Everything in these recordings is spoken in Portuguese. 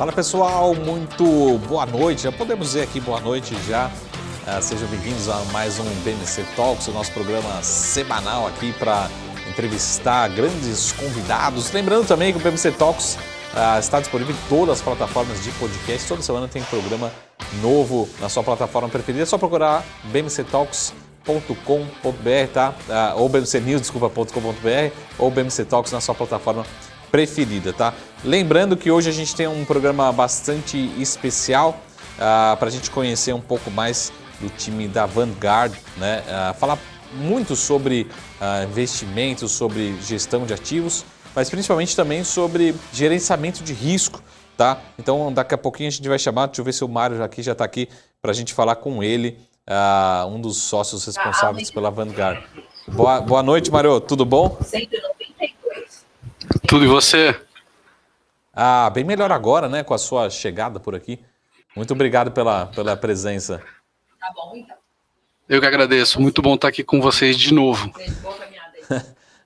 Fala pessoal, muito boa noite, já podemos dizer aqui boa noite já. Sejam bem-vindos a mais um BMC Talks, o nosso programa semanal aqui para entrevistar grandes convidados. Lembrando também que o BMC Talks está disponível em todas as plataformas de podcast, toda semana tem programa novo na sua plataforma preferida, é só procurar bmctalks.com.br, tá? Ou bmcnews.com.br ou BMC Talks na sua plataforma preferida, tá? Lembrando que hoje a gente tem um programa bastante especial para a gente conhecer um pouco mais do time da Vanguard, né? Falar muito sobre investimentos, sobre gestão de ativos, mas principalmente também sobre gerenciamento de risco, tá? Então daqui a pouquinho a gente vai chamar, deixa eu ver se o Mário aqui já está aqui para a gente falar com ele, um dos sócios responsáveis pela Vanguard. Boa noite, Mário, tudo bom? 192. Tudo e você? Bem melhor agora, né, com a sua chegada por aqui. Muito obrigado pela presença. Tá bom, então. Eu que agradeço. Muito bom estar aqui com vocês de novo.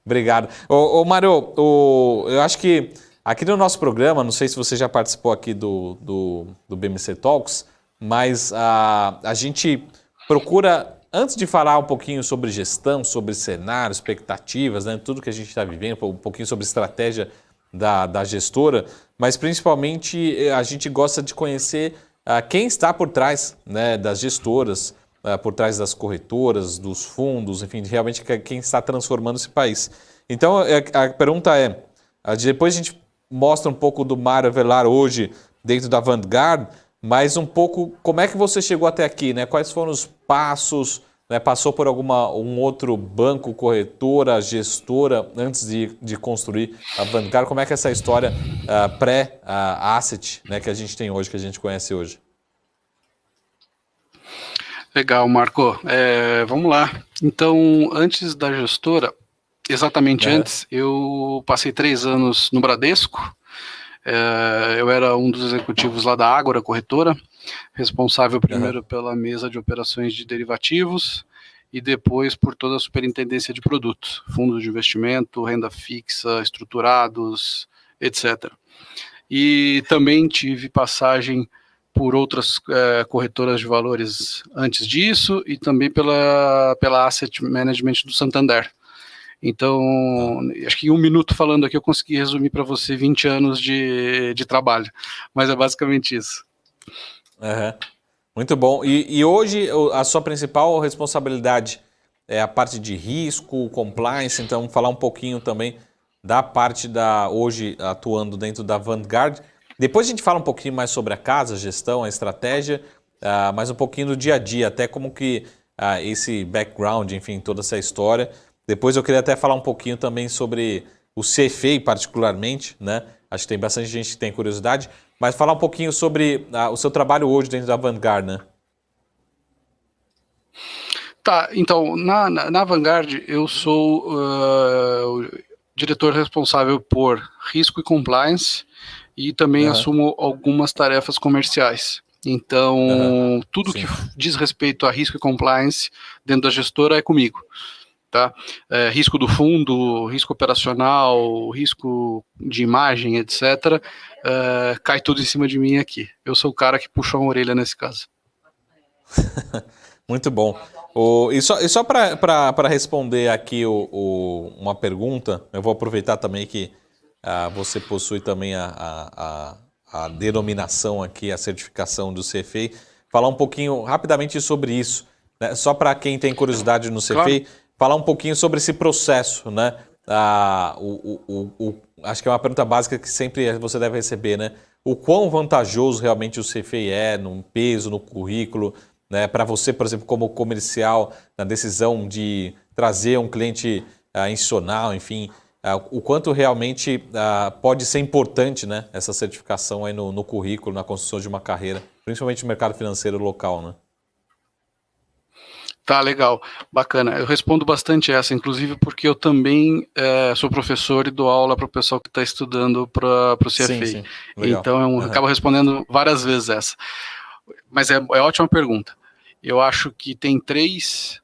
Obrigado. Ô Mário, eu acho que aqui no nosso programa, não sei se você já participou aqui do BMC Talks, mas a gente procura, antes de falar um pouquinho sobre gestão, sobre cenário, expectativas, né, tudo que a gente está vivendo, um pouquinho sobre estratégia da gestora, mas principalmente a gente gosta de conhecer quem está por trás, né, das gestoras, por trás das corretoras, dos fundos, enfim, realmente quem está transformando esse país. Então, a pergunta é, depois a gente mostra um pouco do Mário Avelar hoje dentro da Vanguard, mas um pouco como é que você chegou até aqui, né? Quais foram os passos, né? Passou por um outro banco, corretora, gestora, antes de construir a Vanguard? Como é que é essa história pré-asset, né, que a gente tem hoje, que a gente conhece hoje? Legal, Marco. Vamos lá. Então, antes da gestora, exatamente antes, eu passei 3 anos no Bradesco. Eu era um dos executivos lá da Ágora Corretora, responsável primeiro pela mesa de operações de derivativos e depois por toda a superintendência de produtos, fundos de investimento, renda fixa, estruturados, etc. E também tive passagem por outras corretoras de valores antes disso e também pela Asset Management do Santander. Então, acho que em 1 minuto falando aqui eu consegui resumir para você 20 anos de trabalho, mas é basicamente isso. Muito bom. E hoje a sua principal responsabilidade é a parte de risco, compliance, então falar um pouquinho também da parte hoje atuando dentro da Vanguard. Depois a gente fala um pouquinho mais sobre a casa, a gestão, a estratégia, mas um pouquinho do dia a dia, até como que esse background, enfim, toda essa história. Depois eu queria até falar um pouquinho também sobre o CFA particularmente, né? Acho que tem bastante gente que tem curiosidade, mas falar um pouquinho sobre o seu trabalho hoje dentro da Vanguard, né? Tá, então, na Vanguard eu sou o diretor responsável por risco e compliance e também assumo algumas tarefas comerciais. Então, tudo que diz respeito a risco e compliance dentro da gestora é comigo. Tá? Risco do fundo, risco operacional, risco de imagem, etc. Cai tudo em cima de mim aqui. Eu sou o cara que puxa uma orelha nesse caso. Muito bom. E só para responder aqui uma pergunta, eu vou aproveitar também que você possui também a denominação aqui, a certificação do CFA, falar um pouquinho rapidamente sobre isso, né? Só para quem tem curiosidade no CFA, claro. Falar um pouquinho sobre esse processo, né? Acho que é uma pergunta básica que sempre você deve receber, né? O quão vantajoso realmente o CFA é no peso, no currículo, né? Para você, por exemplo, como comercial, na decisão de trazer um cliente institucional, enfim, o quanto realmente pode ser importante, né, essa certificação aí no currículo, na construção de uma carreira, principalmente no mercado financeiro local, né? Tá, legal, bacana. Eu respondo bastante essa, inclusive porque eu também sou professor e dou aula para o pessoal que está estudando para o CFA. Sim, legal. Então eu acabo respondendo várias vezes essa. Mas é ótima pergunta. Eu acho que tem 3,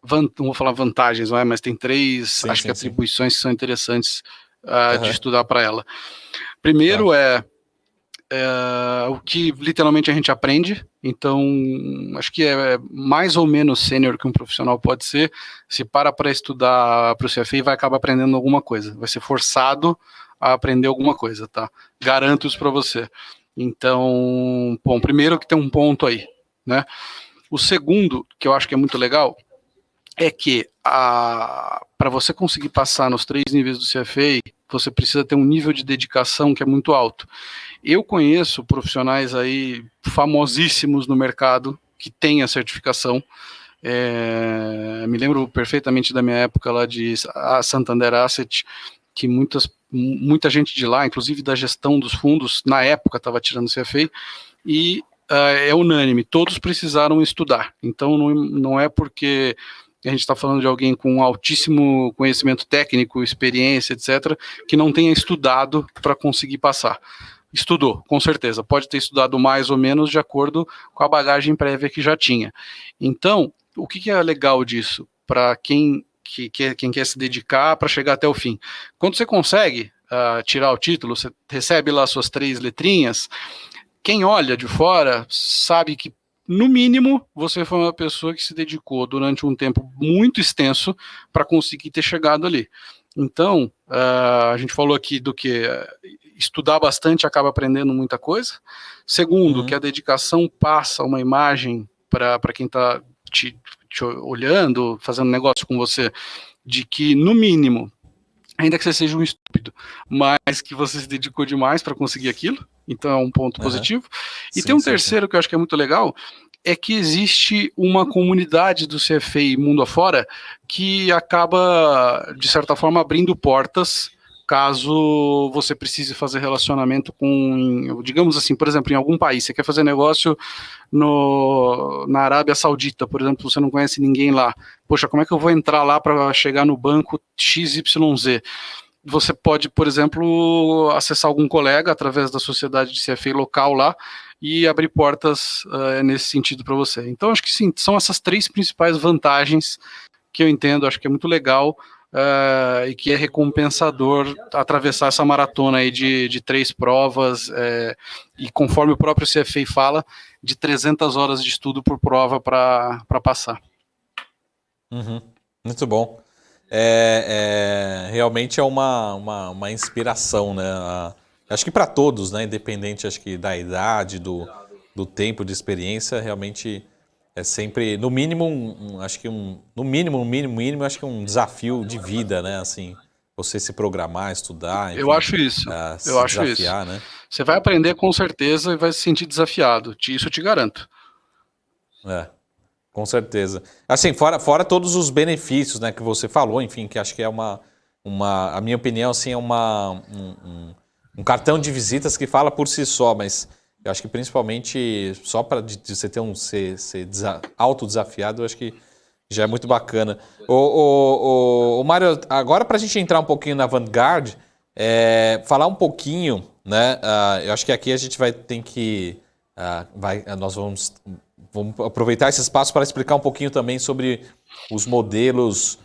não vou falar vantagens, não é? Mas tem 3, atribuições que são interessantes de estudar para ela. Primeiro o que literalmente a gente aprende. Então, acho que é mais ou menos sênior que um profissional pode ser. Se para estudar para o CFA, vai acabar aprendendo alguma coisa. Vai ser forçado a aprender alguma coisa, tá? Garanto isso para você. Então, bom, primeiro que tem um ponto aí, né? O segundo, que eu acho que é muito legal, é que para você conseguir passar nos 3 níveis do CFA, você precisa ter um nível de dedicação que é muito alto. Eu conheço profissionais aí famosíssimos no mercado que têm a certificação. Me lembro perfeitamente da minha época lá de Santander Asset, que muita gente de lá, inclusive da gestão dos fundos, na época estava tirando o CFA, e é unânime, todos precisaram estudar. Então não é porque a gente está falando de alguém com altíssimo conhecimento técnico, experiência, etc., que não tenha estudado para conseguir passar. Estudou, com certeza. Pode ter estudado mais ou menos de acordo com a bagagem prévia que já tinha. Então, o que é legal disso para quem quer se dedicar para chegar até o fim? Quando você consegue tirar o título, você recebe lá suas 3 letrinhas, quem olha de fora sabe que, no mínimo, você foi uma pessoa que se dedicou durante um tempo muito extenso para conseguir ter chegado ali. Então, a gente falou aqui do que estudar bastante acaba aprendendo muita coisa. Segundo, que a dedicação passa uma imagem para quem está te olhando, fazendo negócio com você, de que, no mínimo, ainda que você seja um estúpido, mas que você se dedicou demais para conseguir aquilo. Então é um ponto positivo. E tem um terceiro que eu acho que é muito legal, é que existe uma comunidade do CFA mundo afora que acaba, de certa forma, abrindo portas caso você precise fazer relacionamento com, digamos assim, por exemplo, em algum país, você quer fazer negócio na Arábia Saudita, por exemplo, você não conhece ninguém lá. Poxa, como é que eu vou entrar lá para chegar no banco XYZ? Você pode, por exemplo, acessar algum colega através da sociedade de CFA local lá e abrir portas nesse sentido para você. Então, acho que sim, são essas 3 principais vantagens que eu entendo, acho que é muito legal e que é recompensador atravessar essa maratona aí de 3 provas e, conforme o próprio CFA fala, de 300 horas de estudo por prova para passar. Muito bom. Realmente é uma inspiração, né? Acho que para todos, né? Independente, acho que da idade, do tempo de experiência, realmente é sempre, no mínimo, acho que no mínimo, acho que um desafio de vida, né? Assim, você se programar, estudar, enfim, eu acho isso. Se eu acho desafiar, isso. Né? Você vai aprender com certeza e vai se sentir desafiado. Isso eu te garanto. Com certeza. Assim, fora todos os benefícios, né, que você falou, enfim, que acho que é a minha opinião, assim, é um cartão de visitas que fala por si só, mas eu acho que principalmente só para você ter ser autodesafiado, eu acho que já é muito bacana. O Mário, agora para a gente entrar um pouquinho na Vanguard, falar um pouquinho, né, eu acho que aqui a gente vai ter que, nós vamos aproveitar esse espaço para explicar um pouquinho também sobre os modelos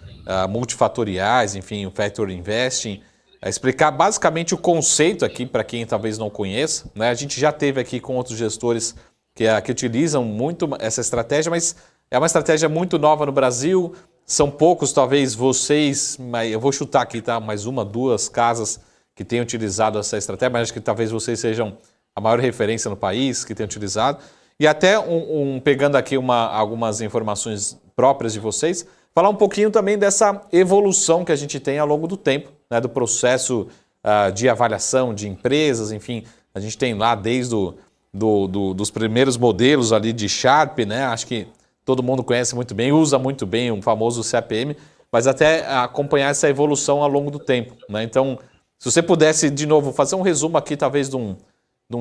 multifatoriais, enfim, o Factor Investing, explicar basicamente o conceito aqui para quem talvez não conheça, né? A gente já teve aqui com outros gestores que utilizam muito essa estratégia, mas é uma estratégia muito nova no Brasil, são poucos talvez vocês, mas eu vou chutar aqui, tá? Mais 1, 2 casas que tenham utilizado essa estratégia, mas acho que talvez vocês sejam a maior referência no país que tenham utilizado. E até pegando aqui algumas informações próprias de vocês, falar um pouquinho também dessa evolução que a gente tem ao longo do tempo, né, do processo de avaliação de empresas, enfim, a gente tem lá desde dos primeiros modelos ali de Sharpe, né, acho que todo mundo conhece muito bem, usa muito bem o famoso CAPM, mas até acompanhar essa evolução ao longo do tempo, né? Então, se você pudesse, de novo, fazer um resumo aqui, talvez, de um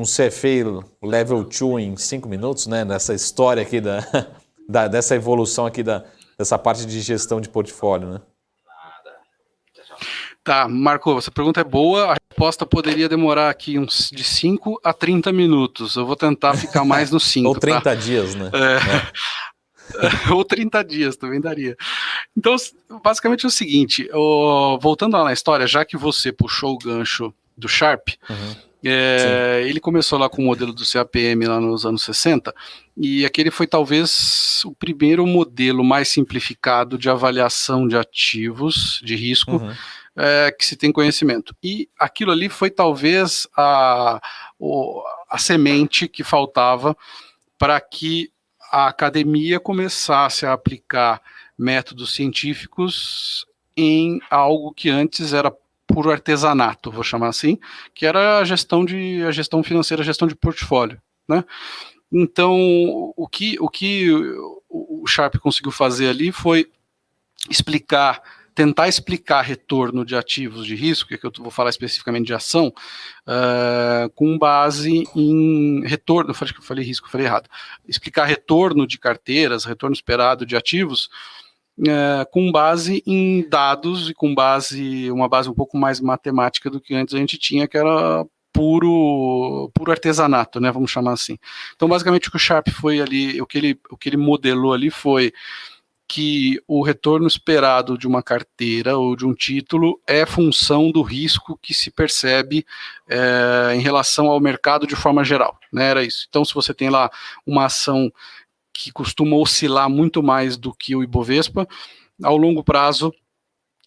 CFA Level 2 em 5 minutos, né? Nessa história aqui dessa evolução aqui dessa parte de gestão de portfólio, né? Tá, Marco, essa pergunta é boa. A resposta poderia demorar aqui de 5 a 30 minutos. Eu vou tentar ficar mais nos 5. Ou 30 dias, né? Ou 30 dias, também daria. Então, basicamente é o seguinte, voltando lá na história, já que você puxou o gancho do Sharpe, Ele começou lá com o modelo do CAPM lá nos anos 60, e aquele foi talvez o primeiro modelo mais simplificado de avaliação de ativos de risco que se tem conhecimento. E aquilo ali foi talvez a semente que faltava para que a academia começasse a aplicar métodos científicos em algo que antes era puro artesanato, vou chamar assim, que era a gestão financeira, a gestão de portfólio, né? Então, o que o Sharpe conseguiu fazer ali foi tentar explicar retorno de ativos de risco, que é que eu vou falar especificamente de ação, com base em retorno, eu falei risco, eu falei errado, explicar retorno de carteiras, retorno esperado de ativos, com base em dados e com uma base um pouco mais matemática do que antes a gente tinha, que era puro artesanato, né, vamos chamar assim. Então, basicamente, o que o Sharpe foi ali, o que ele modelou ali foi que o retorno esperado de uma carteira ou de um título é função do risco que se percebe em relação ao mercado de forma geral, né, era isso. Então, se você tem lá uma ação que costuma oscilar muito mais do que o Ibovespa, ao longo prazo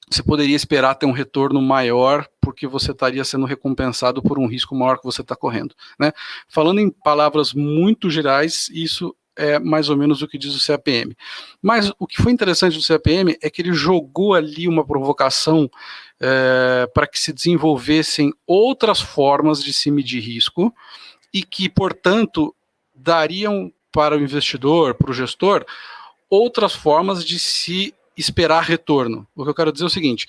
você poderia esperar ter um retorno maior, porque você estaria sendo recompensado por um risco maior que você está correndo, né? Falando em palavras muito gerais, isso é mais ou menos o que diz o CAPM. Mas o que foi interessante do CAPM é que ele jogou ali uma provocação para que se desenvolvessem outras formas de se medir risco e que, portanto, dariam para o investidor, para o gestor, outras formas de se esperar retorno. O que eu quero dizer é o seguinte: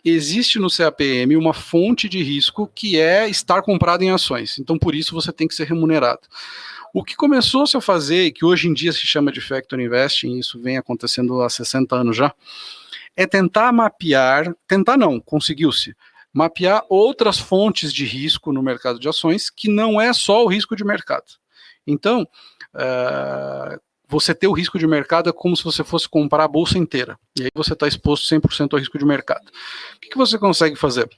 existe no CAPM uma fonte de risco que é estar comprado em ações, então por isso você tem que ser remunerado. O que começou-se a fazer, e que hoje em dia se chama de Factor Investing, isso vem acontecendo há 60 anos já, é tentar mapear, conseguiu-se, mapear outras fontes de risco no mercado de ações, que não é só o risco de mercado. Então, você ter o risco de mercado é como se você fosse comprar a bolsa inteira, e aí você está exposto 100% ao risco de mercado. O que você consegue fazer?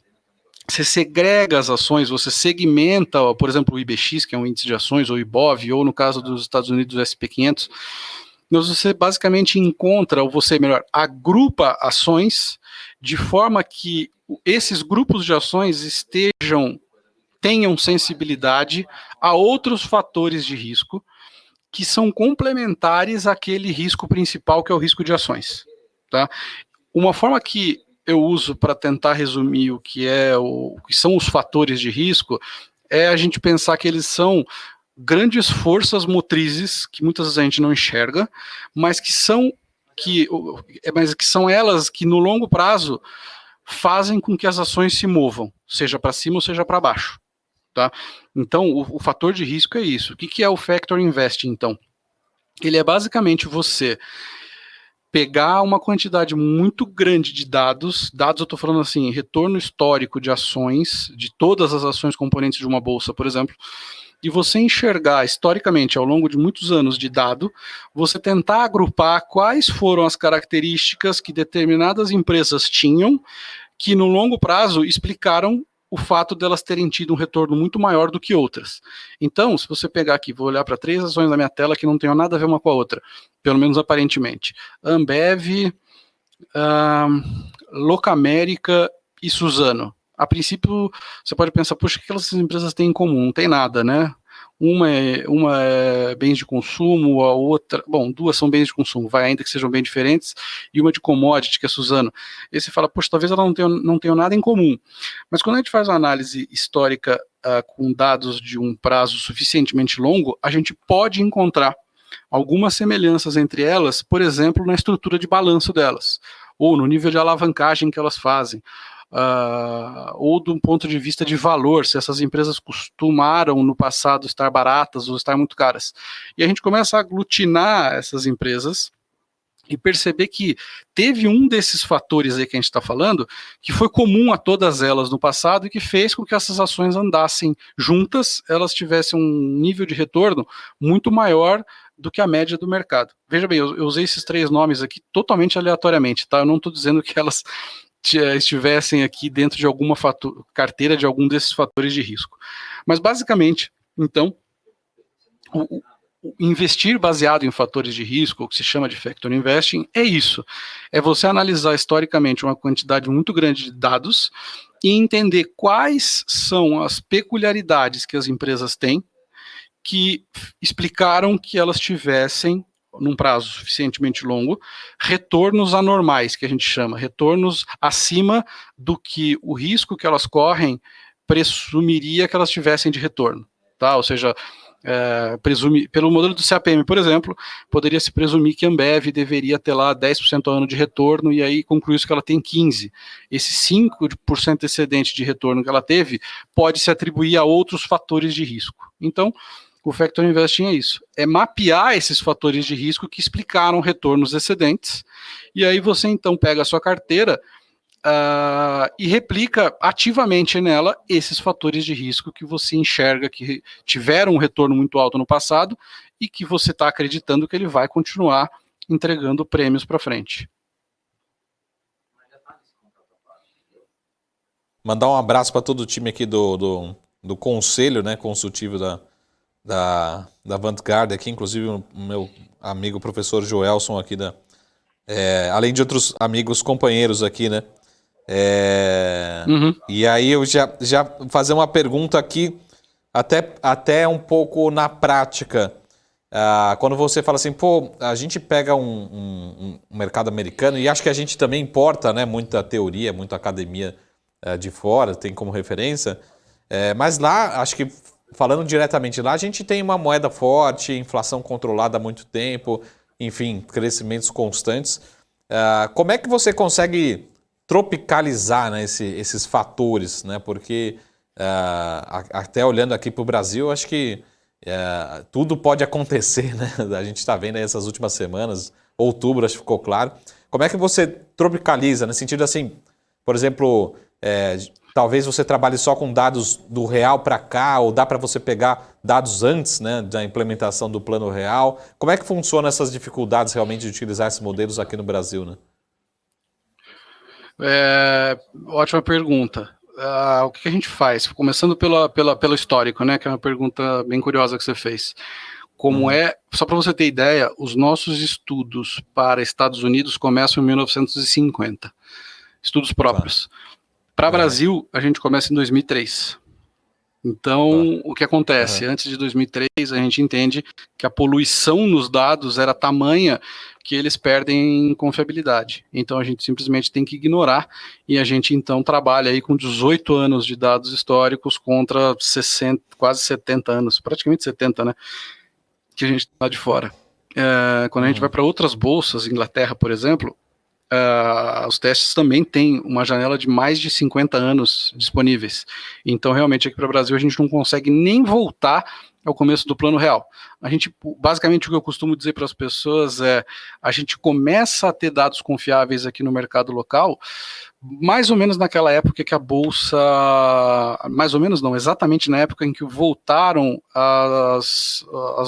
Você segrega as ações, você segmenta, por exemplo, o IBX, que é um índice de ações, ou o IBOV, ou no caso dos Estados Unidos, o SP500, mas você basicamente encontra, ou você, melhor, agrupa ações de forma que esses grupos de ações tenham sensibilidade a outros fatores de risco que são complementares àquele risco principal, que é o risco de ações. Tá? Uma forma que eu uso para tentar resumir o que são os fatores de risco é a gente pensar que eles são grandes forças motrizes que muitas vezes a gente não enxerga, mas que são elas que no longo prazo fazem com que as ações se movam, seja para cima ou seja para baixo. Tá? Então, o fator de risco é isso. O que é o Factor Investing, então? Ele é basicamente você pegar uma quantidade muito grande de dados eu estou falando assim, retorno histórico de ações, de todas as ações componentes de uma bolsa, por exemplo, e você enxergar historicamente, ao longo de muitos anos de dado, você tentar agrupar quais foram as características que determinadas empresas tinham, que no longo prazo explicaram o fato delas terem tido um retorno muito maior do que outras. Então, se você pegar aqui, vou olhar para 3 ações na minha tela que não tenham nada a ver uma com a outra, pelo menos aparentemente. Ambev, Locamérica e Suzano. A princípio, você pode pensar, puxa, o que aquelas empresas têm em comum? Não tem nada, né? Uma é bens de consumo, a outra... Bom, duas são bens de consumo, ainda que sejam bem diferentes, e uma de commodity, que é Suzano. E você fala, poxa, talvez ela não tenha nada em comum. Mas quando a gente faz uma análise histórica com dados de um prazo suficientemente longo, a gente pode encontrar algumas semelhanças entre elas, por exemplo, na estrutura de balanço delas, ou no nível de alavancagem que elas fazem, ou do ponto de vista de valor, se essas empresas costumaram no passado estar baratas ou estar muito caras. E a gente começa a aglutinar essas empresas e perceber que teve um desses fatores aí que a gente está falando, que foi comum a todas elas no passado e que fez com que essas ações andassem juntas, elas tivessem um nível de retorno muito maior do que a média do mercado. Veja bem, eu usei esses 3 nomes aqui totalmente aleatoriamente, tá? Eu não estou dizendo que elas estivessem aqui dentro de alguma carteira de algum desses fatores de risco. Mas basicamente, então, o investir baseado em fatores de risco, o que se chama de factor investing, é isso. É você analisar historicamente uma quantidade muito grande de dados e entender quais são as peculiaridades que as empresas têm que explicaram que elas tivessem, num prazo suficientemente longo, retornos anormais, que a gente chama, retornos acima do que o risco que elas correm presumiria que elas tivessem de retorno, tá? Ou seja, pelo modelo do CAPM, por exemplo, poderia se presumir que a Ambev deveria ter lá 10% ao ano de retorno, e aí concluiu que ela tem 15%. Esse 5% excedente de retorno que ela teve pode se atribuir a outros fatores de risco. Então, o Factor Investing é isso, é mapear esses fatores de risco que explicaram retornos excedentes, e aí você então pega a sua carteira e replica ativamente nela esses fatores de risco que você enxerga que tiveram um retorno muito alto no passado e que você está acreditando que ele vai continuar entregando prêmios para frente. Mandar um abraço para todo o time aqui do conselho, né, consultivo da Vanguard aqui, inclusive o meu amigo professor Joelson aqui, além de outros amigos companheiros aqui, né? E aí eu já fazer uma pergunta aqui, até um pouco na prática. Quando você fala assim, pô, a gente pega um mercado americano e acho que a gente também importa, né, muita teoria, muita academia de fora, tem como referência, mas lá, acho que falando diretamente lá, a gente tem uma moeda forte, inflação controlada há muito tempo, enfim, crescimentos constantes. Como é que você consegue tropicalizar, né, esses fatores, né? Porque até olhando aqui para o Brasil, acho que tudo pode acontecer, né? A gente está vendo aí essas últimas semanas, outubro, acho que ficou claro. Como é que você tropicaliza, no sentido assim, por exemplo, talvez você trabalhe só com dados do real para cá, ou dá para você pegar dados antes, né, da implementação do plano real? Como é que funcionam essas dificuldades realmente de utilizar esses modelos aqui no Brasil, né? Ótima pergunta. O que a gente faz? Começando pelo histórico, né? Que é uma pergunta bem curiosa que você fez. Só para você ter ideia, os nossos estudos para Estados Unidos começam em 1950. Estudos próprios. Para Brasil, a gente começa em 2003. Então, o que acontece? Antes de 2003, a gente entende que a poluição nos dados era tamanha que eles perdem confiabilidade. Então, a gente simplesmente tem que ignorar, e a gente, então, trabalha aí com 18 anos de dados históricos contra 60, quase 70 anos, praticamente 70, né, que a gente está de fora. Quando a gente vai para outras bolsas, Inglaterra, por exemplo, os testes também têm uma janela de mais de 50 anos disponíveis. Então, realmente, aqui para o Brasil, a gente não consegue nem voltar ao começo do plano real. Basicamente, o que eu costumo dizer para as pessoas a gente começa a ter dados confiáveis aqui no mercado local, mais ou menos naquela época que a bolsa, mais ou menos não, exatamente na época em que voltaram as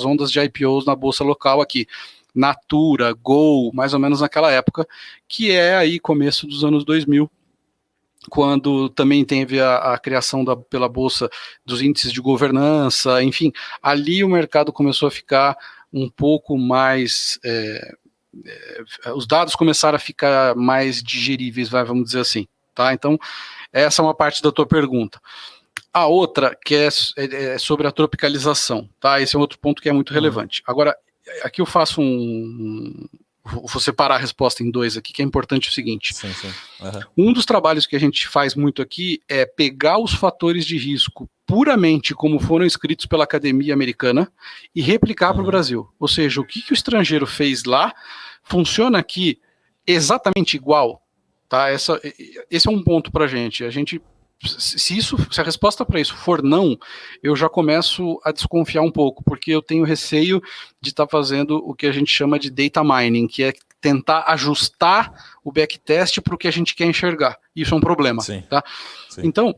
ondas de IPOs na bolsa local aqui. Natura, Gol, mais ou menos naquela época, que é aí começo dos anos 2000, quando também teve a criação pela Bolsa dos índices de governança, enfim, ali o mercado começou a ficar um pouco mais, os dados começaram a ficar mais digeríveis, vamos dizer assim, tá? Então, essa é uma parte da tua pergunta. A outra, que é sobre a tropicalização, tá? Esse é um outro ponto que é muito relevante. Agora, aqui eu faço vou separar a resposta em dois aqui, que é importante o seguinte. Sim. Um dos trabalhos que a gente faz muito aqui é pegar os fatores de risco puramente como foram escritos pela academia americana e replicar para o Brasil. Ou seja, o que o estrangeiro fez lá funciona aqui exatamente igual. Tá? Esse é um ponto para a gente. Se a resposta para isso for não, eu já começo a desconfiar um pouco, porque eu tenho receio de estar fazendo o que a gente chama de data mining, que é tentar ajustar o backtest para o que a gente quer enxergar. Isso é um problema. Sim. Tá? Sim. Então,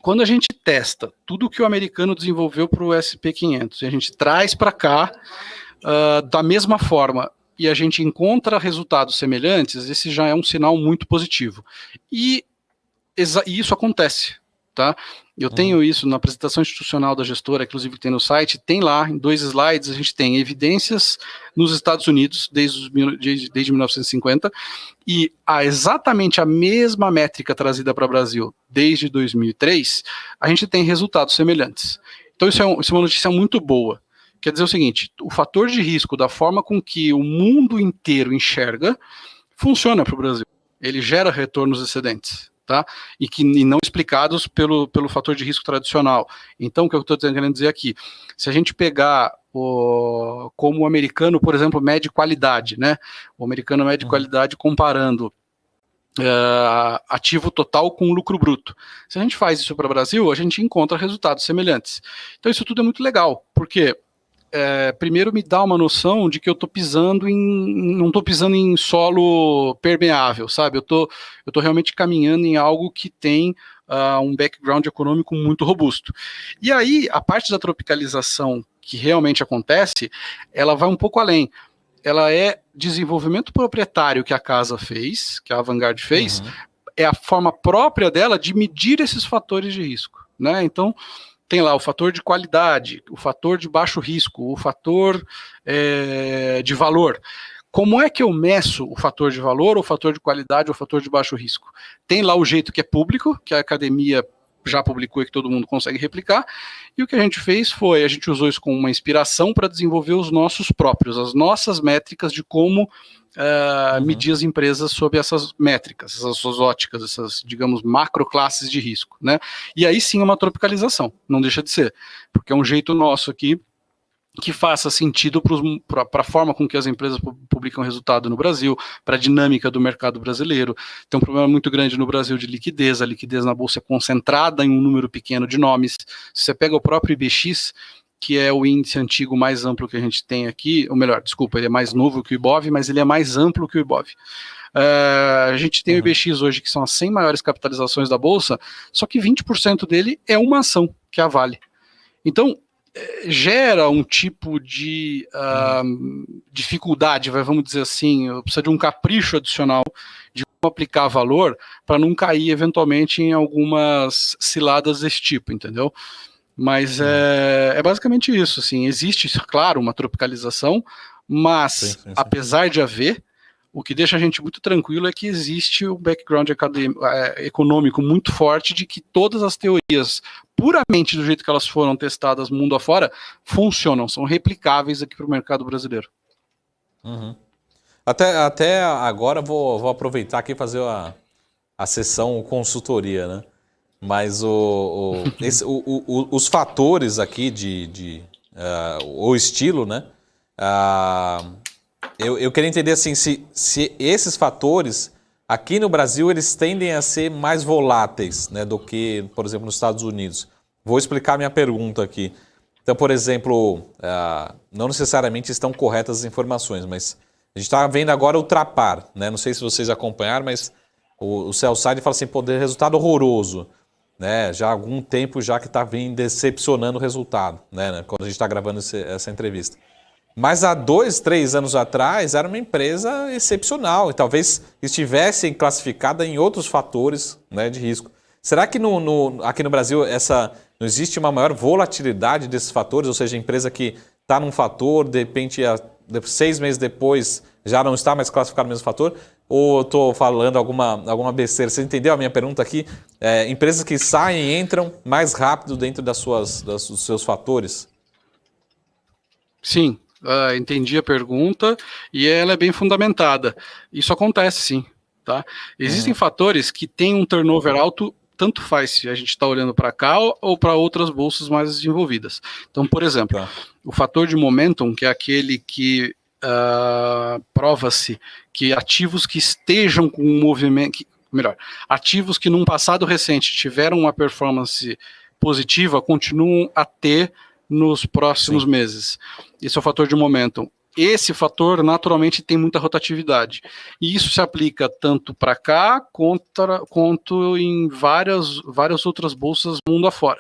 quando a gente testa tudo que o americano desenvolveu para o SP500, e a gente traz para cá da mesma forma, e a gente encontra resultados semelhantes, esse já é um sinal muito positivo. E isso acontece, tá? Eu tenho isso na apresentação institucional da gestora, inclusive que tem no site, tem lá, em 2 slides, a gente tem evidências nos Estados Unidos, desde 1950, e exatamente a mesma métrica trazida para o Brasil desde 2003, a gente tem resultados semelhantes. Então isso é uma notícia muito boa. Quer dizer o seguinte, o fator de risco, da forma com que o mundo inteiro enxerga, funciona para o Brasil. Ele gera retornos excedentes. Tá? E não explicados pelo fator de risco tradicional. Então, o que eu estou querendo dizer aqui, se a gente pegar como o americano, por exemplo, mede qualidade, né? O americano mede qualidade comparando ativo total com lucro bruto. Se a gente faz isso para o Brasil, a gente encontra resultados semelhantes. Então, isso tudo é muito legal, porque primeiro me dá uma noção de que eu não estou pisando em solo permeável, sabe? Eu tô realmente caminhando em algo que tem um background econômico muito robusto. E aí, a parte da tropicalização que realmente acontece, ela vai um pouco além. Ela é desenvolvimento proprietário que a casa fez, que a Vanguard fez, é a forma própria dela de medir esses fatores de risco, né? Então, tem lá o fator de qualidade, o fator de baixo risco, o fator de valor. Como é que eu meço o fator de valor, o fator de qualidade, ou o fator de baixo risco? Tem lá o jeito que é público, que a academia já publicou e que todo mundo consegue replicar, e o que a gente fez foi, a gente usou isso como uma inspiração para desenvolver os nossos próprios, as nossas métricas de como medir as empresas sob essas métricas, essas suas óticas, essas, digamos, macroclasses de risco, né? E aí sim é uma tropicalização, não deixa de ser, porque é um jeito nosso aqui que faça sentido para a forma com que as empresas publicam resultado no Brasil, para a dinâmica do mercado brasileiro. Tem um problema muito grande no Brasil de liquidez, a liquidez na Bolsa é concentrada em um número pequeno de nomes. Se você pega o próprio IBX, que é o índice antigo mais amplo que a gente tem aqui, ou melhor, desculpa, ele é mais novo que o IBOV, mas ele é mais amplo que o IBOV. A gente tem o IBX hoje, que são as 100 maiores capitalizações da Bolsa, só que 20% dele é uma ação, que é a Vale. Então, gera um tipo de dificuldade, vamos dizer assim, precisa de um capricho adicional de como aplicar valor para não cair eventualmente em algumas ciladas desse tipo, entendeu? Mas é basicamente isso, assim, existe, claro, uma tropicalização, mas sim. Apesar de haver, o que deixa a gente muito tranquilo é que existe um background econômico muito forte de que todas as teorias, puramente do jeito que elas foram testadas mundo afora, funcionam, são replicáveis aqui para o mercado brasileiro. Até agora vou aproveitar aqui e fazer a sessão consultoria, né? Mas os fatores aqui o estilo, né? Eu queria entender assim, se esses fatores aqui no Brasil eles tendem a ser mais voláteis, né, do que, por exemplo, nos Estados Unidos. Vou explicar minha pergunta aqui. Então, por exemplo, não necessariamente estão corretas as informações, mas a gente está vendo agora o Trapar, né? Não sei se vocês acompanharam, mas o sell-side fala assim, pô, resultado horroroso. Né, já há algum tempo já que está vindo decepcionando o resultado, né, quando a gente está gravando essa entrevista. Mas há 2, 3 anos atrás era uma empresa excepcional e talvez estivesse classificada em outros fatores, né, de risco. Será que aqui no Brasil não existe uma maior volatilidade desses fatores? Ou seja, a empresa que está num fator, de repente 6 meses depois já não está mais classificada no mesmo fator? Ou estou falando alguma besteira? Você entendeu a minha pergunta aqui? Empresas que saem e entram mais rápido dentro dos seus fatores? Sim, entendi a pergunta e ela é bem fundamentada. Isso acontece sim. Tá? Existem fatores que têm um turnover alto, tanto faz se a gente está olhando para cá ou para outras bolsas mais desenvolvidas. Então, por exemplo, o fator de momentum, que é aquele que prova-se que ativos que estejam com um movimento, ativos que num passado recente tiveram uma performance positiva, continuam a ter nos próximos meses. Esse é o fator de momentum. Esse fator naturalmente tem muita rotatividade. E isso se aplica tanto para cá quanto em várias outras bolsas mundo afora.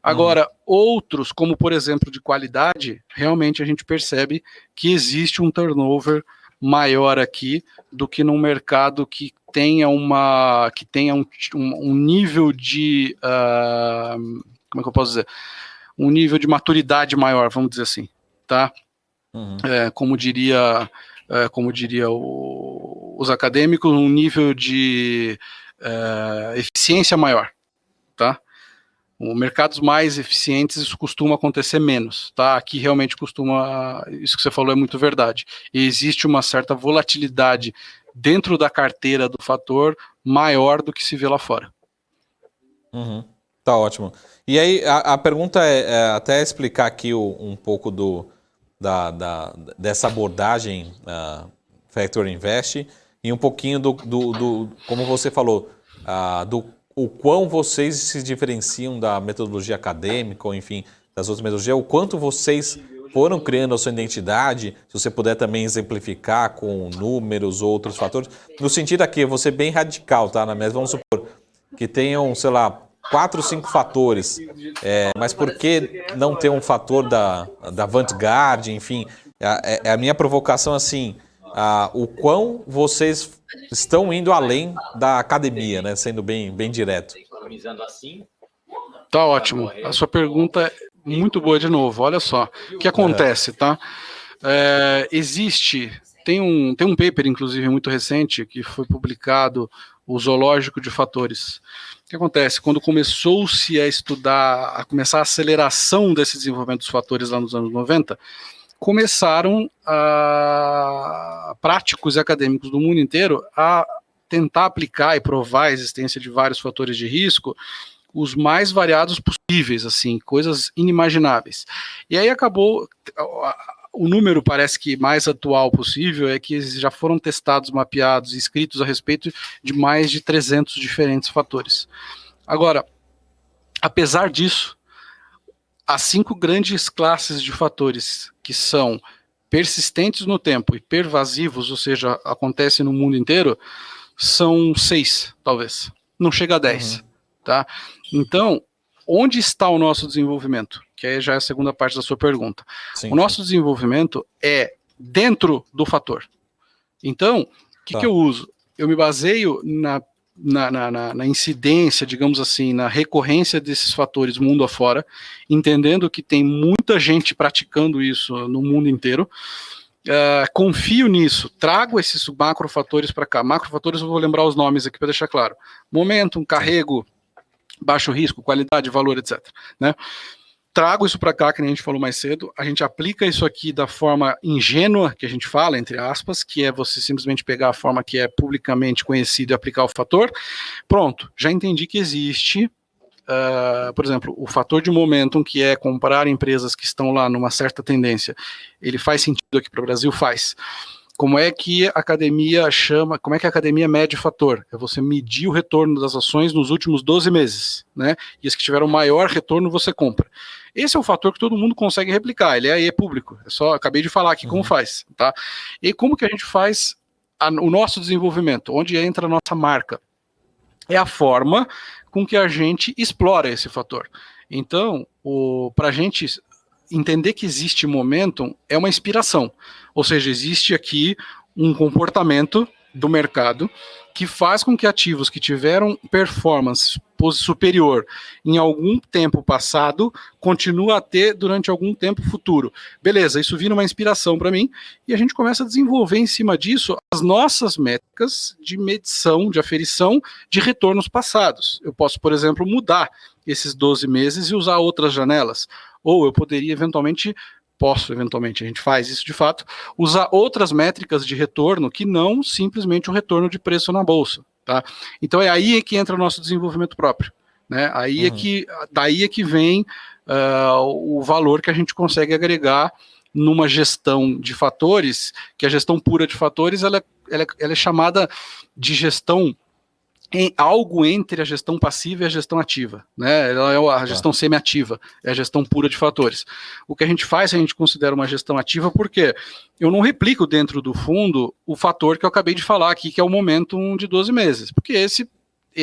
Agora, outros, como por exemplo de qualidade, realmente a gente percebe que existe um turnover maior aqui do que num mercado que tenha um nível de como é que eu posso dizer? Um nível de maturidade maior, vamos dizer assim, tá? Como diria os acadêmicos, um nível de eficiência maior, tá? Mercados mais eficientes, isso costuma acontecer menos, tá? Aqui realmente costuma, isso que você falou é muito verdade. E existe uma certa volatilidade dentro da carteira do fator maior do que se vê lá fora. Tá ótimo. E aí a pergunta é até explicar aqui um pouco dessa abordagem Factor Invest e um pouquinho do como você falou, o quão vocês se diferenciam da metodologia acadêmica, ou enfim, das outras metodologias, o quanto vocês foram criando a sua identidade, se você puder também exemplificar com números ou outros fatores, no sentido aqui, eu vou ser bem radical, tá? Vamos supor que tenham, sei lá, 4, 5 fatores, mas por que não ter um fator da Vanguard, enfim, a minha provocação assim, o quão vocês estão indo além da academia, né? Sendo bem direto. Tá ótimo. A sua pergunta é muito boa de novo. Olha só. O que acontece, tá? Tem um paper, inclusive, muito recente, que foi publicado, o Zoológico de Fatores. O que acontece? Quando começou-se a começar a aceleração desse desenvolvimento dos fatores lá nos anos 90, começaram práticos e acadêmicos do mundo inteiro a tentar aplicar e provar a existência de vários fatores de risco, os mais variados possíveis, assim, coisas inimagináveis. E aí acabou, o número parece que mais atual possível é que já foram testados, mapeados e escritos a respeito de mais de 300 diferentes fatores. Agora, apesar disso, as 5 grandes classes de fatores que são persistentes no tempo e pervasivos, ou seja, acontecem no mundo inteiro, são 6, talvez. Não chega a 10. Tá? Então, onde está o nosso desenvolvimento? Que aí já é a segunda parte da sua pergunta. Sim, o nosso desenvolvimento é dentro do fator. Então, o que eu uso? Eu me baseio na incidência, digamos assim, na recorrência desses fatores mundo afora, entendendo que tem muita gente praticando isso no mundo inteiro. Confio nisso, trago esses macrofatores para cá. Macrofatores, eu vou lembrar os nomes aqui para deixar claro. Momentum, carrego, baixo risco, qualidade, valor, etc. Né? Trago isso para cá, que nem a gente falou mais cedo, a gente aplica isso aqui da forma ingênua, que a gente fala, entre aspas, que é você simplesmente pegar a forma que é publicamente conhecida e aplicar o fator. Pronto, já entendi que existe, por exemplo, o fator de momentum, que é comprar empresas que estão lá numa certa tendência, ele faz sentido aqui para o Brasil? Faz. Como é que a academia mede o fator? É você medir o retorno das ações nos últimos 12 meses, né? E as que tiveram maior retorno você compra. Esse é o fator que todo mundo consegue replicar, ele é público, acabei de falar aqui como faz, tá? E como que a gente faz o nosso desenvolvimento? Onde entra a nossa marca? É a forma com que a gente explora esse fator. Então, para a gente entender que existe momentum é uma inspiração, ou seja, existe aqui um comportamento do mercado que faz com que ativos que tiveram performance superior em algum tempo passado continue a ter durante algum tempo futuro. Beleza, isso vira uma inspiração para mim e a gente começa a desenvolver em cima disso as nossas métricas de medição, de aferição de retornos passados. Eu posso, por exemplo, mudar esses 12 meses e usar outras janelas. Ou eu poderia eventualmente, a gente faz isso de fato, usar outras métricas de retorno que não simplesmente o retorno de preço na bolsa. Tá? Então é aí que entra o nosso desenvolvimento próprio. Né? Daí é que vem o valor que a gente consegue agregar numa gestão de fatores, que a gestão pura de fatores ela é chamada de gestão em algo entre a gestão passiva e a gestão ativa, né? Ela é a gestão semi-ativa, é a gestão pura de fatores. O que a gente faz, a gente considera uma gestão ativa porque eu não replico dentro do fundo o fator que eu acabei de falar aqui, que é o momentum de 12 meses, porque esse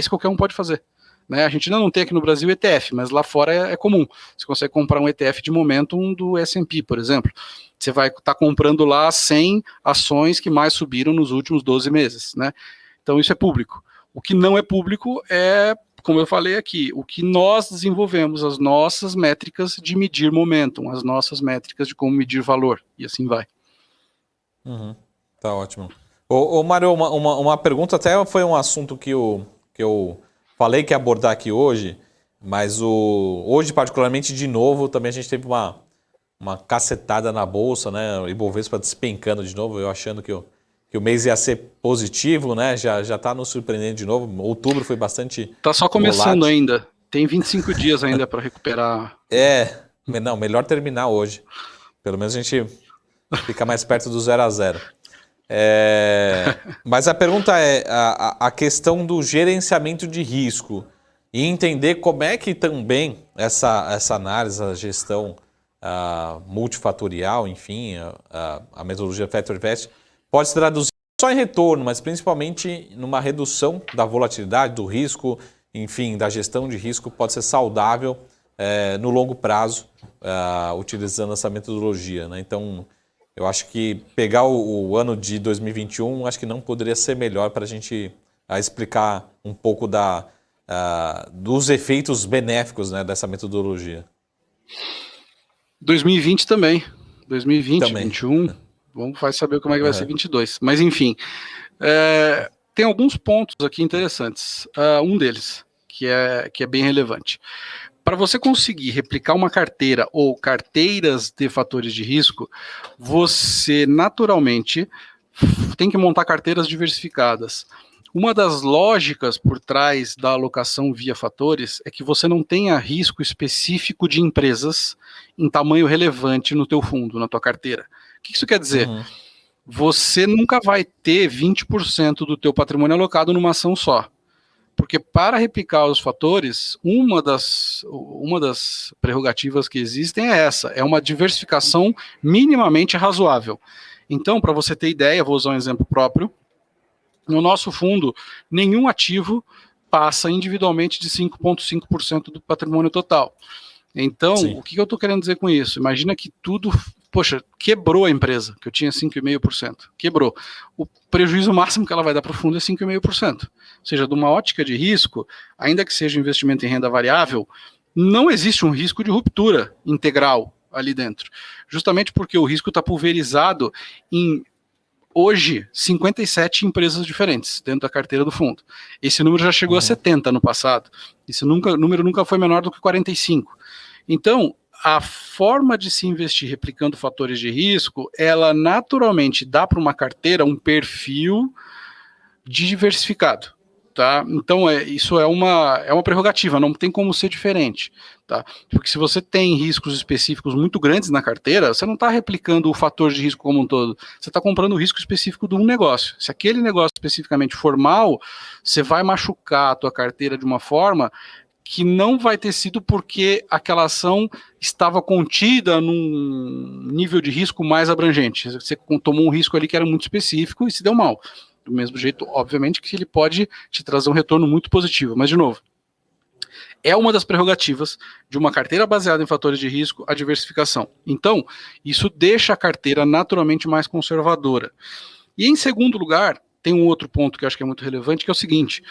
qualquer um pode fazer. né? A gente ainda não tem aqui no Brasil ETF, mas lá fora é comum. Você consegue comprar um ETF de Momentum do S&P, por exemplo. Você vai estar comprando lá 100 ações que mais subiram nos últimos 12 meses, né? Então isso é público. O que não é público é, como eu falei aqui, o que nós desenvolvemos, as nossas métricas de medir momentum, as nossas métricas de como medir valor, e assim vai. Tá ótimo. Ô Mário, uma pergunta, até foi um assunto que eu falei que ia abordar aqui hoje, mas hoje, particularmente, de novo, também a gente teve uma cacetada na bolsa, né? O Ibovespa despencando de novo, eu achando que o mês ia ser positivo, né? Já tá nos surpreendendo de novo. Outubro foi bastante Tá só começando volátil. ainda. Tem 25 dias ainda para recuperar. Não, melhor terminar hoje. Pelo menos a gente fica mais perto do 0-0. Mas a pergunta é a questão do gerenciamento de risco e entender como é que também essa análise, a gestão multifatorial, enfim, a metodologia Factor Invest pode se traduzir não só em retorno, mas principalmente numa redução da volatilidade, do risco, enfim, da gestão de risco, pode ser saudável no longo prazo, utilizando essa metodologia, né? Então, eu acho que pegar o ano de 2021, acho que não poderia ser melhor para a gente explicar um pouco dos efeitos benéficos, né, dessa metodologia. 2020 também. 2020, Também. 2021. Vai saber como é que vai ser 22. Mas, enfim, tem alguns pontos aqui interessantes. Um deles, que é bem relevante. Para você conseguir replicar uma carteira ou carteiras de fatores de risco, você naturalmente tem que montar carteiras diversificadas. Uma das lógicas por trás da alocação via fatores é que você não tenha risco específico de empresas em tamanho relevante no teu fundo, na tua carteira. O que isso quer dizer? Você nunca vai ter 20% do teu patrimônio alocado numa ação só. Porque para replicar os fatores, uma das prerrogativas que existem é essa, é uma diversificação minimamente razoável. Então, para você ter ideia, vou usar um exemplo próprio, no nosso fundo, nenhum ativo passa individualmente de 5,5% do patrimônio total. Então, Sim. O que eu estou querendo dizer com isso? Imagina que tudo, quebrou a empresa, que eu tinha 5,5%. Quebrou. O prejuízo máximo que ela vai dar para o fundo é 5,5%. Ou seja, de uma ótica de risco, ainda que seja investimento em renda variável, não existe um risco de ruptura integral ali dentro. Justamente porque o risco está pulverizado em, hoje, 57 empresas diferentes dentro da carteira do fundo. Esse número já chegou a 70 no passado. Esse número nunca foi menor do que 45. Então, a forma de se investir replicando fatores de risco, ela naturalmente dá para uma carteira um perfil diversificado, tá? Então, isso é uma prerrogativa, não tem como ser diferente, tá? Porque se você tem riscos específicos muito grandes na carteira, você não está replicando o fator de risco como um todo, você está comprando o risco específico de um negócio. Se aquele negócio especificamente for mal, você vai machucar a tua carteira de uma forma que não vai ter sido porque aquela ação estava contida num nível de risco mais abrangente. Você tomou um risco ali que era muito específico e se deu mal. Do mesmo jeito, obviamente, que ele pode te trazer um retorno muito positivo. Mas, de novo, é uma das prerrogativas de uma carteira baseada em fatores de risco, a diversificação. Então, isso deixa a carteira naturalmente mais conservadora. E, em segundo lugar, tem um outro ponto que eu acho que é muito relevante, que é o seguinte: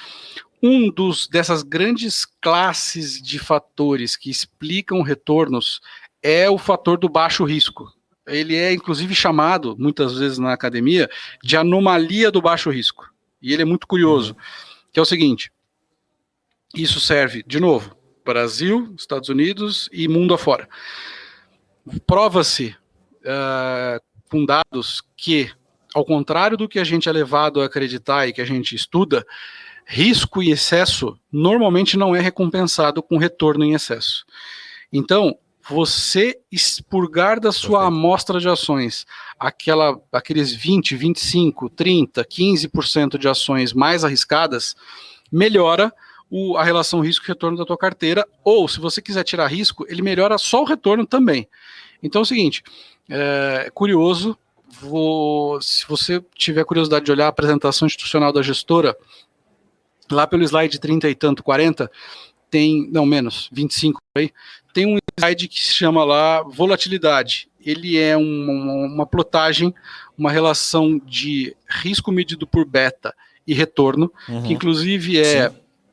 dessas grandes classes de fatores que explicam retornos é o fator do baixo risco. Ele é, inclusive, chamado, muitas vezes na academia, de anomalia do baixo risco. E ele é muito curioso, que é o seguinte: isso serve, de novo, Brasil, Estados Unidos e mundo afora. Prova-se com dados que, ao contrário do que a gente é levado a acreditar e que a gente estuda, risco em excesso normalmente não é recompensado com retorno em excesso. Então, você expurgar da sua amostra de ações aqueles 20, 25, 30, 15% de ações mais arriscadas, melhora a relação risco-retorno da tua carteira, ou, se você quiser tirar risco, ele melhora só o retorno também. Então é o seguinte, curioso, se você tiver curiosidade de olhar a apresentação institucional da gestora, lá pelo slide 30 e tanto, 40, tem, não, menos, 25 aí, tem um slide que se chama lá volatilidade. Ele é uma plotagem, uma relação de risco medido por beta e retorno, que inclusive é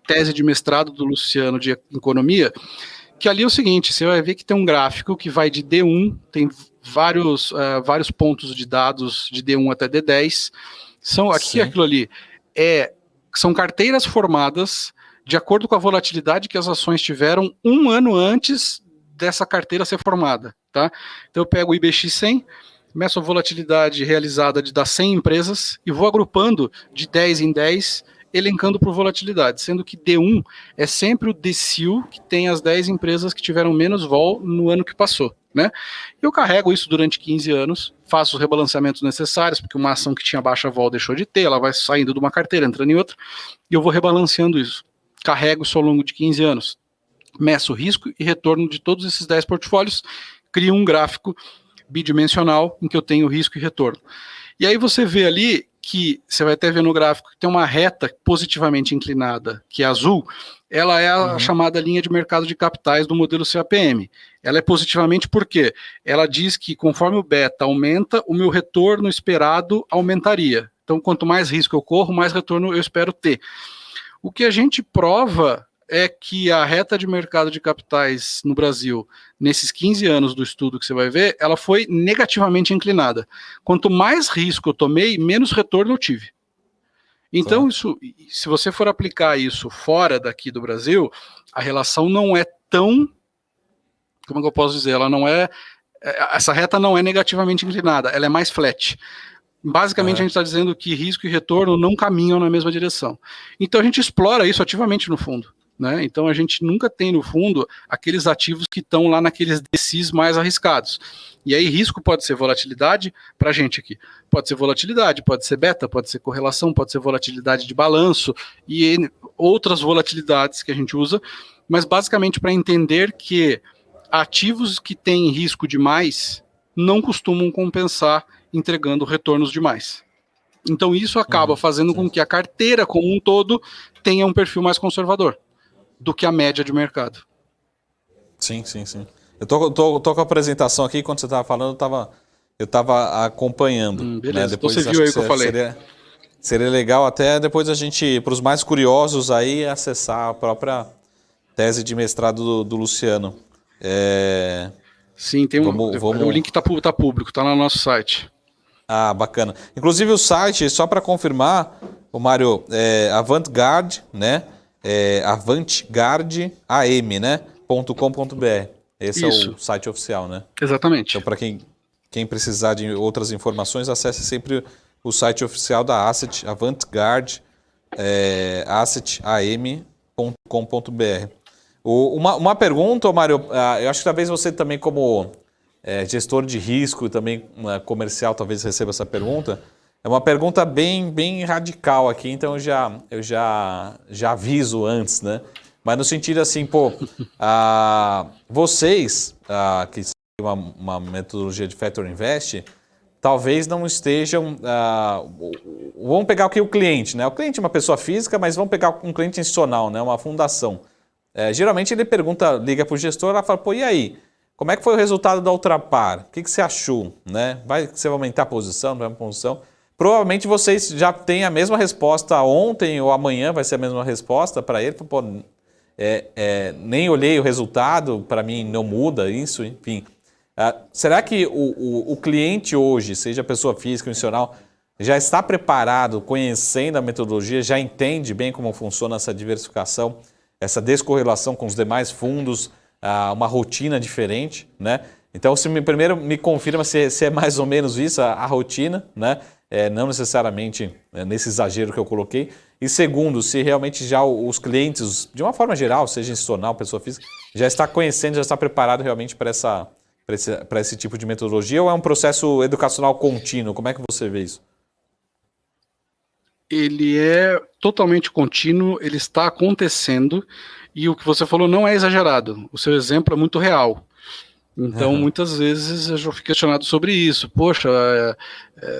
tese de mestrado do Luciano de economia, que ali é o seguinte, você vai ver que tem um gráfico que vai de D1, tem vários pontos de dados de D1 até D10, aquilo ali são carteiras formadas de acordo com a volatilidade que as ações tiveram um ano antes dessa carteira ser formada, tá? Então eu pego o IBX 100, meço a volatilidade realizada das 100 empresas e vou agrupando de 10 em 10, elencando por volatilidade, sendo que D1 é sempre o decil que tem as 10 empresas que tiveram menos vol no ano que passou, né? Eu carrego isso durante 15 anos, faço os rebalanceamentos necessários, porque uma ação que tinha baixa vol deixou de ter, ela vai saindo de uma carteira, entrando em outra, e eu vou rebalanceando isso. Carrego isso ao longo de 15 anos. Meço o risco e retorno de todos esses 10 portfólios, crio um gráfico bidimensional em que eu tenho risco e retorno. E aí você vê ali que, você vai até ver no gráfico, que tem uma reta positivamente inclinada, que é azul, ela é a chamada linha de mercado de capitais do modelo CAPM. Ela é positivamente porque ela diz que conforme o beta aumenta, o meu retorno esperado aumentaria. Então, quanto mais risco eu corro, mais retorno eu espero ter. O que a gente prova é que a reta de mercado de capitais no Brasil, nesses 15 anos do estudo que você vai ver, ela foi negativamente inclinada. Quanto mais risco eu tomei, menos retorno eu tive. Então, isso, se você for aplicar isso fora daqui do Brasil, a relação não é tão, como é que eu posso dizer, essa reta não é negativamente inclinada, ela é mais flat. Basicamente, a gente está dizendo que risco e retorno não caminham na mesma direção. Então, a gente explora isso ativamente no fundo, né? Então, a gente nunca tem, no fundo, aqueles ativos que estão lá naqueles DCs mais arriscados. E aí, risco pode ser volatilidade para a gente aqui. Pode ser volatilidade, pode ser beta, pode ser correlação, pode ser volatilidade de balanço e outras volatilidades que a gente usa, mas basicamente para entender que ativos que têm risco demais não costumam compensar entregando retornos demais. Então isso acaba fazendo com que a carteira como um todo tenha um perfil mais conservador do que a média de mercado. Sim. Eu tô com a apresentação aqui, quando você estava falando, eu estava acompanhando. Beleza, né? Depois então você viu aí o que eu falei. Seria legal até depois a gente, para os mais curiosos aí, acessar a própria tese de mestrado do Luciano. Sim, tem o link tá público, tá no nosso site. Ah, bacana. Inclusive o site, só para confirmar, o Mário, Avantgarde, né? Avantgarde AM, né? .com.br. Esse Isso. é o site oficial, né? Exatamente. Então, para quem precisar de outras informações, acesse sempre o site oficial da Asset, Avantgarde, assetam.com.br. Uma pergunta, Mário, eu acho que talvez você também como gestor de risco e também comercial talvez receba essa pergunta. É uma pergunta bem radical aqui, então eu já aviso antes, né? Mas no sentido assim, vocês que têm uma metodologia de Factor Invest, talvez não estejam... vamos pegar aqui o cliente, né? O cliente é uma pessoa física, mas vamos pegar um cliente institucional, né? Uma fundação. Geralmente ele liga para o gestor, ela fala, e aí? Como é que foi o resultado da Ultrapar? O que você achou? Né? Você vai aumentar a posição, não vai aumentar a posição? Provavelmente vocês já têm a mesma resposta ontem ou amanhã vai ser a mesma resposta para ele. Nem olhei o resultado, para mim não muda isso, enfim. Será que o cliente hoje, seja pessoa física ou institucional, já está preparado, conhecendo a metodologia, já entende bem como funciona essa diversificação, essa descorrelação com os demais fundos, uma rotina diferente, né? Então, primeiro me confirma se é mais ou menos isso, a rotina, né? Não necessariamente nesse exagero que eu coloquei. E segundo, se realmente já os clientes, de uma forma geral, seja institucional, pessoa física, já está conhecendo, já está preparado realmente para esse tipo de metodologia, ou é um processo educacional contínuo? Como é que você vê isso? Ele é totalmente contínuo, ele está acontecendo, e o que você falou não é exagerado. O seu exemplo é muito real. Então, muitas vezes eu já fui questionado sobre isso. Poxa,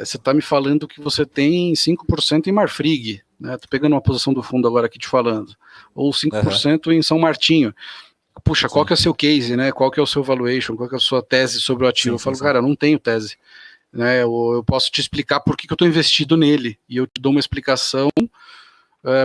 você está me falando que você tem 5% em Marfrig, né? Tô pegando uma posição do fundo agora aqui te falando, ou 5% em São Martinho. Puxa, qual que é o seu case, né? Qual que é o seu valuation, qual que é a sua tese sobre o ativo? Eu falo, cara, eu não tenho tese, né? Eu posso te explicar por que eu estou investido nele, e eu te dou uma explicação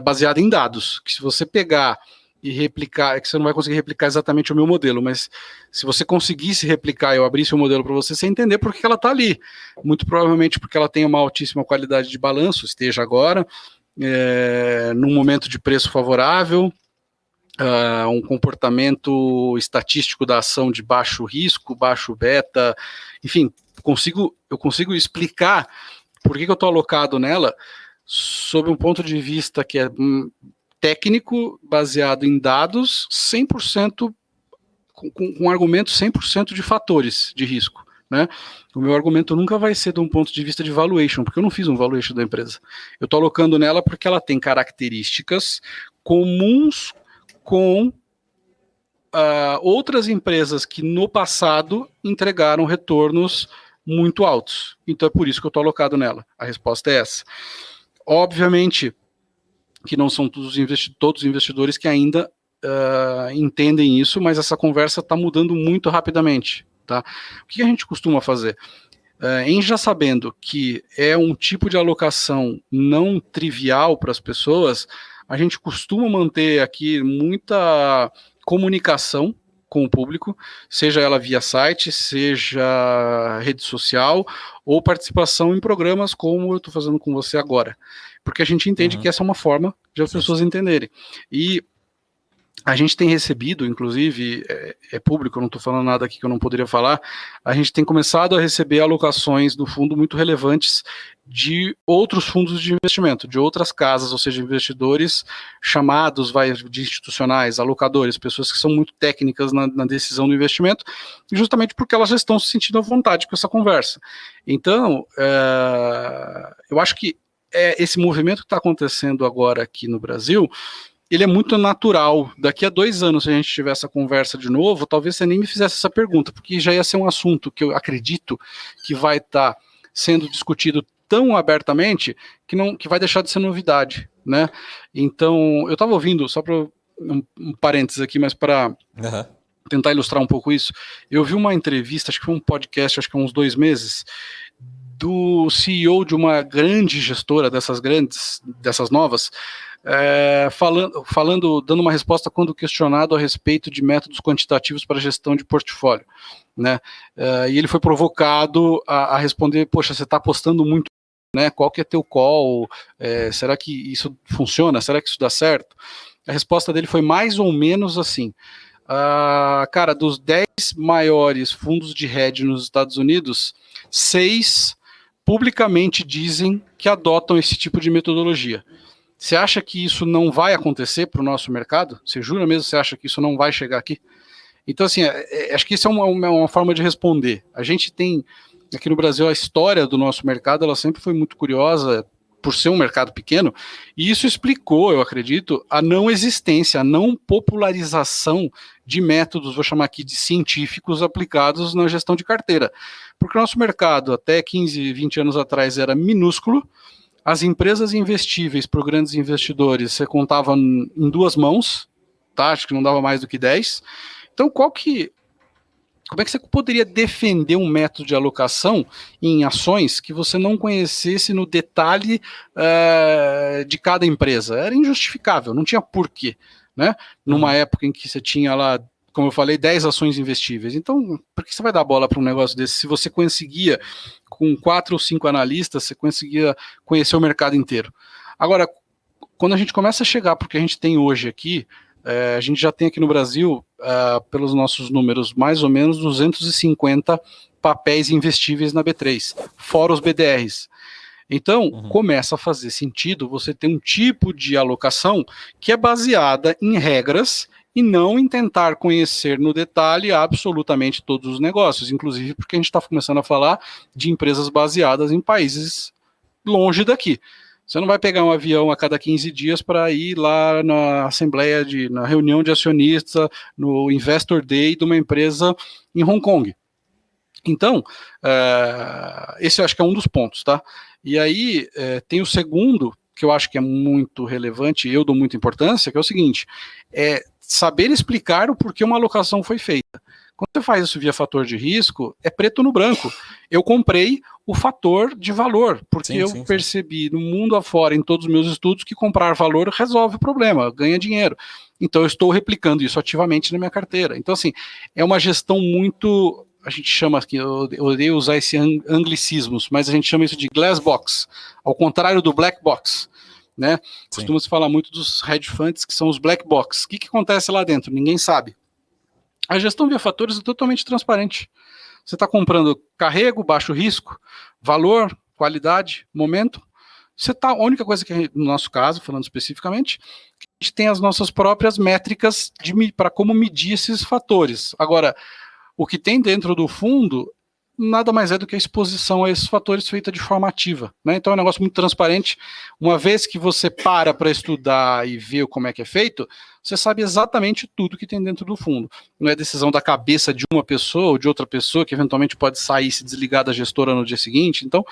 baseada em dados, que se você pegar e replicar, é que você não vai conseguir replicar exatamente o meu modelo, mas se você conseguisse replicar e eu abrisse o modelo para você, você entender por que ela está ali. Muito provavelmente porque ela tem uma altíssima qualidade de balanço, esteja agora, num momento de preço favorável, um comportamento estatístico da ação de baixo risco, baixo beta, enfim, eu consigo explicar por que eu estou alocado nela sob um ponto de vista que é técnico, baseado em dados, 100%, com argumentos 100% de fatores de risco. Né? O meu argumento nunca vai ser de um ponto de vista de valuation, porque eu não fiz um valuation da empresa. Eu estou alocando nela porque ela tem características comuns com outras empresas que no passado entregaram retornos muito altos. Então é por isso que eu estou alocado nela. A resposta é essa. Obviamente que não são todos os investidores que ainda entendem isso, mas essa conversa está mudando muito rapidamente. Tá? O que a gente costuma fazer? Em já sabendo que é um tipo de alocação não trivial para as pessoas, a gente costuma manter aqui muita comunicação com o público, seja ela via site, seja rede social, ou participação em programas como eu estou fazendo com você agora. Porque a gente entende que essa é uma forma de as pessoas entenderem. E a gente tem recebido, inclusive, é público, eu não estou falando nada aqui que eu não poderia falar, a gente tem começado a receber alocações do fundo muito relevantes de outros fundos de investimento, de outras casas, ou seja, investidores chamados de institucionais, alocadores, pessoas que são muito técnicas na decisão do investimento, justamente porque elas já estão se sentindo à vontade com essa conversa. Então, eu acho que esse movimento que está acontecendo agora aqui no Brasil, ele é muito natural. Daqui a 2 anos, se a gente tiver essa conversa de novo, talvez você nem me fizesse essa pergunta, porque já ia ser um assunto que eu acredito que vai estar sendo discutido tão abertamente que vai deixar de ser novidade, né? Então, eu estava ouvindo, só para um parênteses aqui, mas para tentar ilustrar um pouco isso, eu vi uma entrevista, acho que foi um podcast, acho que há uns 2 meses, do CEO de uma grande gestora dessas novas, dando uma resposta quando questionado a respeito de métodos quantitativos para gestão de portfólio, né? E ele foi provocado a responder: poxa, você está apostando muito, né? Qual que é teu call? Será que isso funciona? Será que isso dá certo? A resposta dele foi mais ou menos assim: cara, dos 10 maiores fundos de hedge nos Estados Unidos, 6 publicamente dizem que adotam esse tipo de metodologia. Você acha que isso não vai acontecer para o nosso mercado? Você jura mesmo que você acha que isso não vai chegar aqui? Então, assim, acho que isso é uma forma de responder. A gente tem, aqui no Brasil, a história do nosso mercado, ela sempre foi muito curiosa, por ser um mercado pequeno, e isso explicou, eu acredito, a não existência, a não popularização de métodos, vou chamar aqui de científicos, aplicados na gestão de carteira. Porque o nosso mercado, até 15, 20 anos atrás, era minúsculo. As empresas investíveis para grandes investidores, você contava em 2 mãos, tá? Acho que não dava mais do que 10. Então, como é que você poderia defender um método de alocação em ações que você não conhecesse no detalhe de cada empresa? Era injustificável, não tinha porquê, né? Numa época em que você tinha lá, como eu falei, 10 ações investíveis. Então, por que você vai dar bola para um negócio desse? Se você conseguia, com 4 ou 5 analistas, você conseguia conhecer o mercado inteiro. Agora, quando a gente começa a chegar para o que a gente tem hoje aqui, a gente já tem aqui no Brasil, pelos nossos números, mais ou menos 250 papéis investíveis na B3, fora os BDRs. Então, começa a fazer sentido você ter um tipo de alocação que é baseada em regras e não em tentar conhecer no detalhe absolutamente todos os negócios, inclusive porque a gente está começando a falar de empresas baseadas em países longe daqui. Você não vai pegar um avião a cada 15 dias para ir lá na na reunião de acionistas, no Investor Day de uma empresa em Hong Kong. Então, esse eu acho que é um dos pontos, tá? E aí tem o segundo, que eu acho que é muito relevante, eu dou muita importância, que é o seguinte, é saber explicar o porquê uma alocação foi feita. Quando você faz isso via fator de risco, é preto no branco. Eu comprei o fator de valor, porque eu percebi no mundo afora, em todos os meus estudos, que comprar valor resolve o problema, ganha dinheiro. Então eu estou replicando isso ativamente na minha carteira. Então, assim, é uma gestão muito, a gente chama aqui, eu odeio usar esse anglicismos, mas a gente chama isso de glass box, ao contrário do black box. Né? Costuma-se falar muito dos hedge funds, que são os black box. O que acontece lá dentro? Ninguém sabe. A gestão via fatores é totalmente transparente. Você está comprando carrego, baixo risco, valor, qualidade, momento. Você tá, a única coisa que, no nosso caso, falando especificamente, que a gente tem as nossas próprias métricas para como medir esses fatores. Agora, o que tem dentro do fundo nada mais é do que a exposição a esses fatores feita de forma ativa. Né? Então é um negócio muito transparente. Uma vez que você para estudar e ver como é que é feito, você sabe exatamente tudo que tem dentro do fundo. Não é decisão da cabeça de uma pessoa ou de outra pessoa que eventualmente pode sair e se desligar da gestora no dia seguinte. Então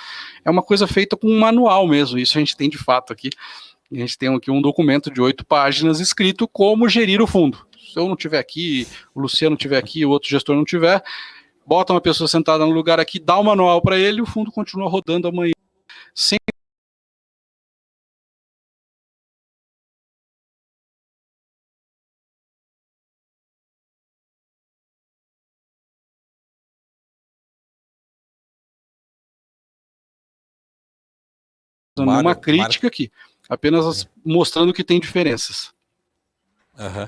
é uma coisa feita com um manual mesmo. Isso a gente tem de fato aqui. A gente tem aqui um documento de 8 páginas escrito como gerir o fundo. Se eu não estiver aqui, o Luciano não estiver aqui, o outro gestor não estiver, bota uma pessoa sentada no lugar aqui, dá o manual para ele e o fundo continua rodando amanhã. Sem uma crítica aqui, apenas mostrando que tem diferenças. Uhum.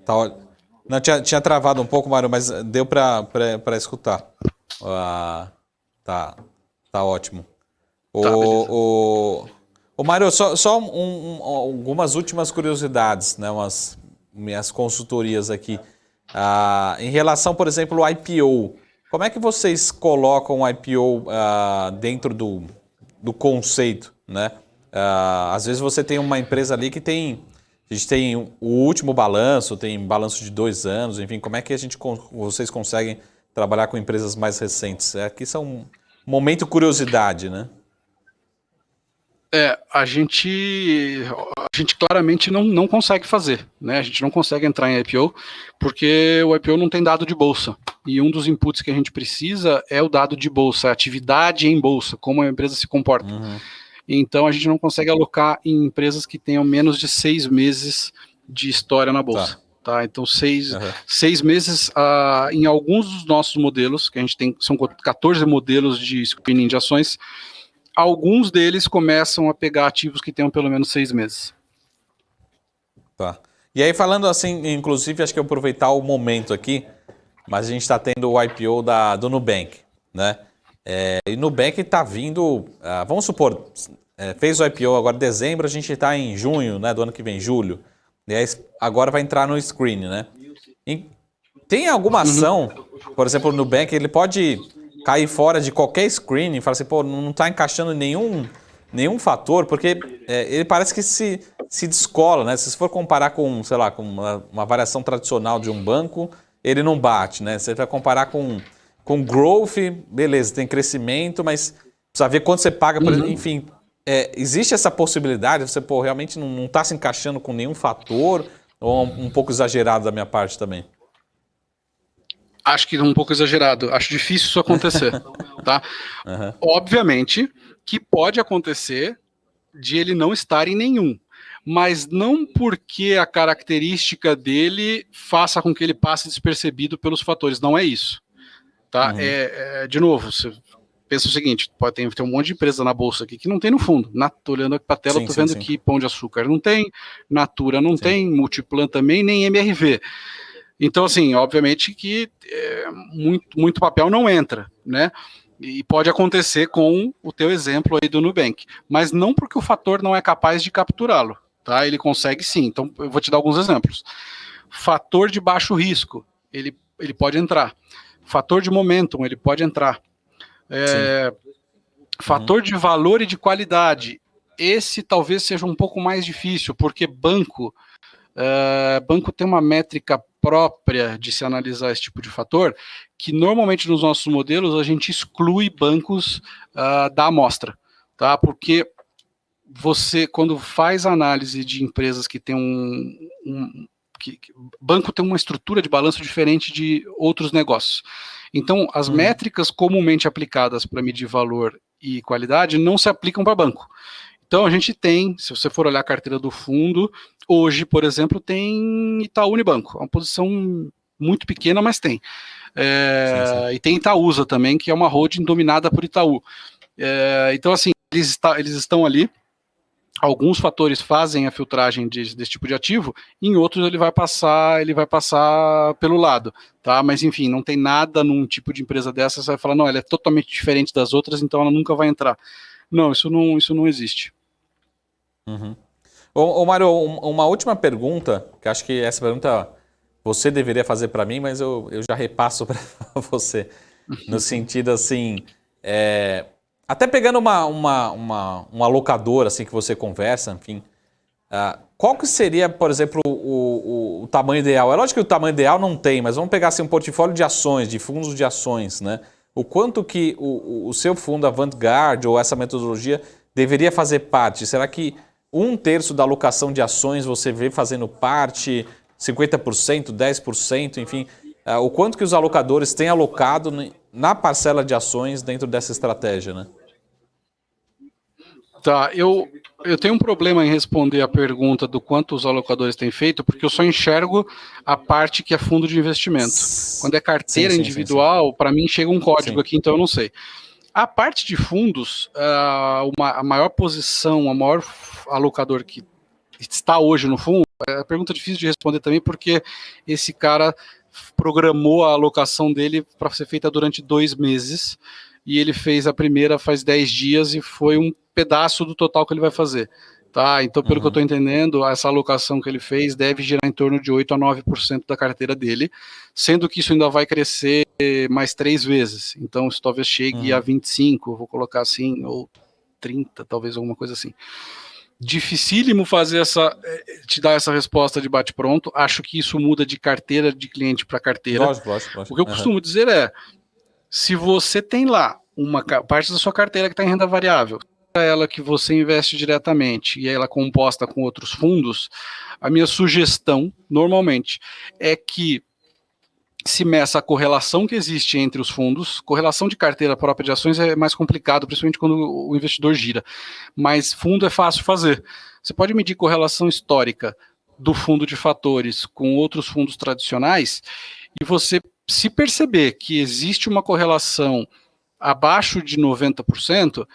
Tá, não, tinha travado um pouco, Mário, mas deu para escutar. Tá ótimo. Mário, só algumas últimas curiosidades, né? Umas minhas consultorias aqui. Em relação, por exemplo, ao IPO, como é que vocês colocam o IPO dentro do conceito, né? Às vezes você tem uma empresa ali que a gente tem o último balanço, tem balanço de 2 anos, enfim, como é que vocês conseguem trabalhar com empresas mais recentes? Aqui são um momento curiosidade, né? A gente claramente não consegue fazer, né? A gente não consegue entrar em IPO, porque o IPO não tem dado de bolsa. E um dos inputs que a gente precisa é o dado de bolsa, a atividade em bolsa, como a empresa se comporta. Uhum. Então a gente não consegue alocar em empresas que tenham menos de 6 meses de história na bolsa. Tá? Então 6 meses em alguns dos nossos modelos, que a gente tem, são 14 modelos de screening de ações, alguns deles começam a pegar ativos que tenham pelo menos 6 meses. Tá. E aí falando assim, inclusive acho que eu aproveitar o momento aqui, mas a gente está tendo o IPO do Nubank, né? E Nubank está vindo, vamos supor, fez o IPO agora em dezembro, a gente está em junho, né, do ano que vem, julho. E aí, agora vai entrar no screen, né? E tem alguma ação, por exemplo, o Nubank, ele pode cair fora de qualquer screen e falar assim, pô, não está encaixando nenhum fator, porque ele parece que se descola, né? Se for comparar com, sei lá, com uma variação tradicional de um banco, ele não bate, né? Você vai comparar com growth, beleza, tem crescimento, mas precisa ver quanto você paga, por exemplo, enfim. Existe essa possibilidade, você realmente não está se encaixando com nenhum fator, ou um pouco exagerado da minha parte também? Acho que é um pouco exagerado, acho difícil isso acontecer, tá? Obviamente que pode acontecer de ele não estar em nenhum, mas não porque a característica dele faça com que ele passe despercebido pelos fatores, não é isso, tá? De novo, você pensa o seguinte, pode ter um monte de empresa na bolsa aqui que não tem no fundo. Tô olhando aqui para a tela, tô vendo que Pão de Açúcar não tem, Natura não tem, Multiplan também, nem MRV. Então, assim, obviamente que muito papel não entra, né? E pode acontecer com o teu exemplo aí do Nubank, mas não porque o fator não é capaz de capturá-lo, tá? Ele consegue sim. Então, eu vou te dar alguns exemplos. Fator de baixo risco, ele pode entrar. Fator de momentum, ele pode entrar. Fator de valor e de qualidade, esse talvez seja um pouco mais difícil, porque banco tem uma métrica própria de se analisar esse tipo de fator, que normalmente nos nossos modelos a gente exclui bancos da amostra, tá? Porque você, quando faz análise de empresas que tem banco tem uma estrutura de balanço diferente de outros negócios. Então, as métricas comumente aplicadas para medir valor e qualidade não se aplicam para banco. Então, a gente tem, se você for olhar a carteira do fundo, hoje, por exemplo, tem Itaú Unibanco, é uma posição muito pequena, mas tem. Sim. E tem Itaúsa também, que é uma holding dominada por Itaú. Então, assim, eles estão ali. Alguns fatores fazem a filtragem desse tipo de ativo, em outros ele vai passar pelo lado, tá? Mas enfim, não tem nada num tipo de empresa dessa, você vai falar, não, ela é totalmente diferente das outras, então ela nunca vai entrar. Não, isso não existe. Uhum. Ô Mário, uma última pergunta, que acho que essa pergunta você deveria fazer para mim, mas eu já repasso para você, no sentido assim, até pegando uma locadora assim, que você conversa, enfim, qual que seria, por exemplo, o tamanho ideal? É lógico que o tamanho ideal não tem, mas vamos pegar assim, um portfólio de ações, de fundos de ações, né? O quanto que o seu fundo, a Vanguard, ou essa metodologia, deveria fazer parte? Será que 1/3 da alocação de ações você vê fazendo parte, 50%, 10%, enfim, o quanto que os alocadores têm alocado na parcela de ações dentro dessa estratégia, né? Tá, eu tenho um problema em responder a pergunta do quanto os alocadores têm feito, porque eu só enxergo a parte que é fundo de investimento. Quando é carteira individual, para mim chega um código aqui, então eu não sei. A parte de fundos, a maior posição, o maior alocador que está hoje no fundo, é uma pergunta difícil de responder também, porque esse cara programou a alocação dele para ser feita durante 2 meses, e ele fez a primeira faz 10 dias e foi um pedaço do total que ele vai fazer. Tá? Então, pelo que eu estou entendendo, essa alocação que ele fez deve girar em torno de 8 a 9% da carteira dele, sendo que isso ainda vai crescer mais 3 vezes. Então, isso talvez chegue a 25, vou colocar assim, ou 30, talvez alguma coisa assim. Dificílimo te dar essa resposta de bate-pronto. Acho que isso muda de carteira de cliente para carteira. Lógico. O que eu costumo dizer é, se você tem lá uma parte da sua carteira que está em renda variável, ela que você investe diretamente e ela é composta com outros fundos, a minha sugestão, normalmente, é que se meça a correlação que existe entre os fundos. Correlação de carteira própria de ações é mais complicado, principalmente quando o investidor gira, mas fundo é fácil fazer. Você pode medir correlação histórica do fundo de fatores com outros fundos tradicionais, e você, se perceber que existe uma correlação abaixo de 90%,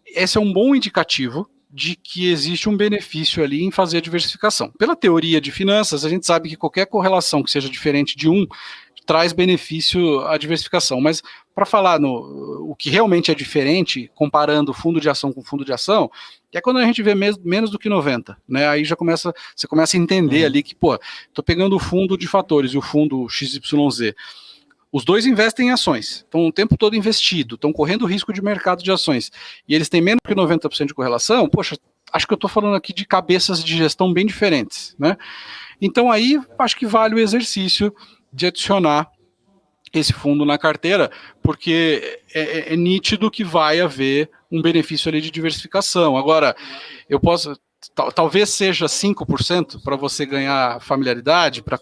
esse é um bom indicativo de que existe um benefício ali em fazer a diversificação. Pela teoria de finanças, a gente sabe que qualquer correlação que seja diferente de 1 traz benefício à diversificação, mas para falar o que realmente é diferente, comparando fundo de ação com fundo de ação, é quando a gente vê menos do que 90, né? Aí você começa a entender ali que, tô pegando o fundo de fatores e o fundo XYZ. Os dois investem em ações, estão o tempo todo investido, estão correndo risco de mercado de ações, e eles têm menos que 90% de correlação, acho que eu estou falando aqui de cabeças de gestão bem diferentes, né? Então aí, acho que vale o exercício de adicionar esse fundo na carteira, porque é nítido que vai haver um benefício ali de diversificação. Agora, eu posso, talvez seja 5% para você ganhar familiaridade, para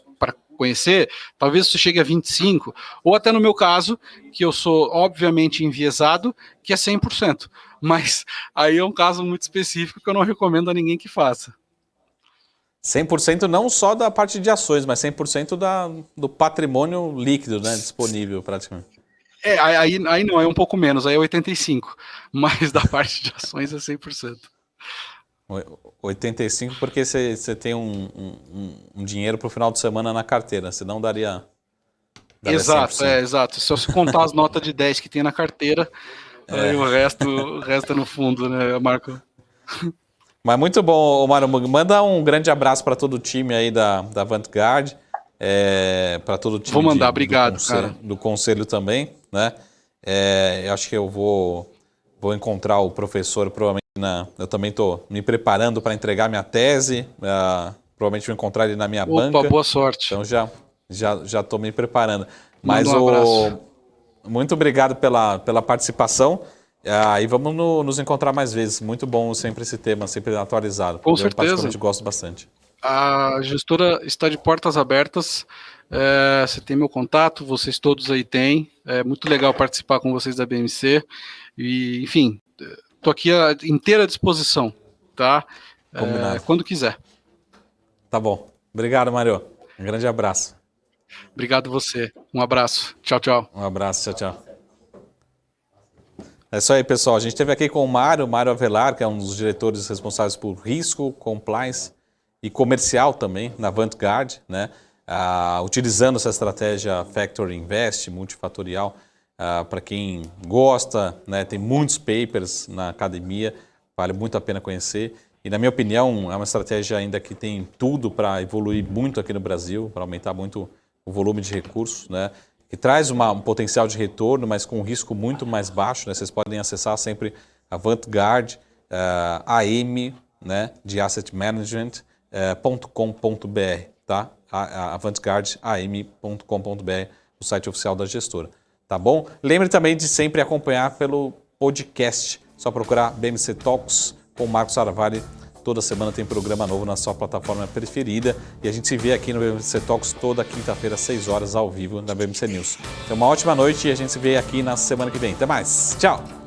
conhecer, talvez isso chegue a 25%, ou até no meu caso, que eu sou obviamente enviesado, que é 100%. Mas aí é um caso muito específico que eu não recomendo a ninguém que faça. 100% não só da parte de ações, mas 100% do patrimônio líquido, né, disponível praticamente. Aí não, é um pouco menos, aí é 85%, mas da parte de ações é 100%. 85% porque você tem um dinheiro para o final de semana na carteira, senão daria exato, 100%. Exato. Se eu contar as notas de 10 que tem na carteira, aí o resto é no fundo, né, Marco? Mas muito bom, Mário. Manda um grande abraço para todo o time aí da Vanguard, para todo o time. Vou mandar, obrigado, do conselho também, né? Eu acho que eu vou encontrar o professor provavelmente eu também estou me preparando para entregar minha tese, provavelmente vou encontrar ele na minha banca. Boa sorte. Então já estou me preparando. Mas muito obrigado pela participação. E vamos nos encontrar mais vezes. Muito bom sempre esse tema, sempre atualizado. Com Eu certeza. particularmente gosto bastante. A gestora está de portas abertas. Você tem meu contato, vocês todos aí têm. É muito legal participar com vocês da BMC. E, enfim, estou aqui à inteira disposição, tá? Combinado. Quando quiser. Tá bom. Obrigado, Mário. Um grande abraço. Obrigado você. Um abraço. Tchau, tchau. Um abraço. Tchau, tchau. É isso aí, pessoal. A gente esteve aqui com o Mário Avelar, que é um dos diretores responsáveis por risco, compliance e comercial também na Vanguard, né? Utilizando essa estratégia Factory Invest, multifatorial, para quem gosta, né? Tem muitos papers na academia, vale muito a pena conhecer. E, na minha opinião, é uma estratégia ainda que tem tudo para evoluir muito aqui no Brasil, para aumentar muito o volume de recursos, né? Que traz um potencial de retorno, mas com um risco muito mais baixo, né? Vocês podem acessar sempre a Vanguard AM, né? De Asset Management, .com.br, tá? A vanguardam.com.br, o site oficial da gestora, tá bom? Lembre também de sempre acompanhar pelo podcast, só procurar BMC Talks com o Marcos Aravari. Toda semana tem programa novo na sua plataforma preferida e a gente se vê aqui no BMC Talks toda quinta-feira, às 6 horas, ao vivo na BMC News. Então, uma ótima noite e a gente se vê aqui na semana que vem. Até mais. Tchau!